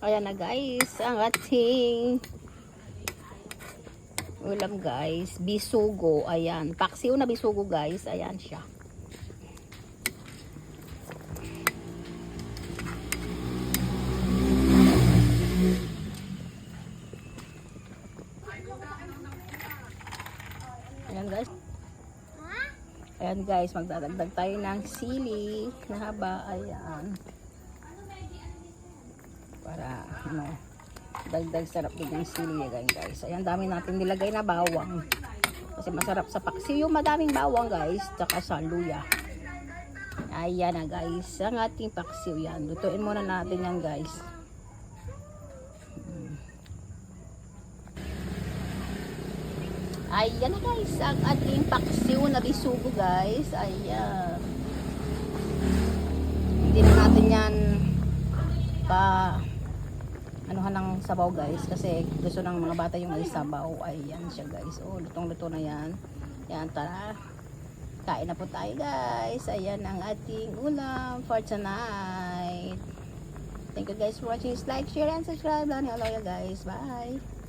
Ayan na guys, ang ating ulam guys, bisugo. Ayan, paksiw na bisugo guys. Ayan siya. Ayan guys. Ayan guys, magdadagdag tayo ng sili na haba. Ayan. Para dagdag sarap din yung sili guys. Ayan, dami natin nilagay na bawang. Kasi masarap sa paksiw yung madaming bawang guys, tsaka sa luya. Ayan na guys, ang ating paksiw yan. Lutuin muna natin yan guys. Ayan na guys, ang ating paksiw na bisugo guys. Ayan. Hindi na natin yan anuhan ng sabaw guys. Kasi gusto ng mga bata yung may sabaw. Ayan siya guys. Oh, lutong-luto na yan. Yan, tara. Kain na po tayo guys. Ayan ang ating ulam for tonight. Thank you guys for watching. Like, share, and subscribe. Hello guys. Bye.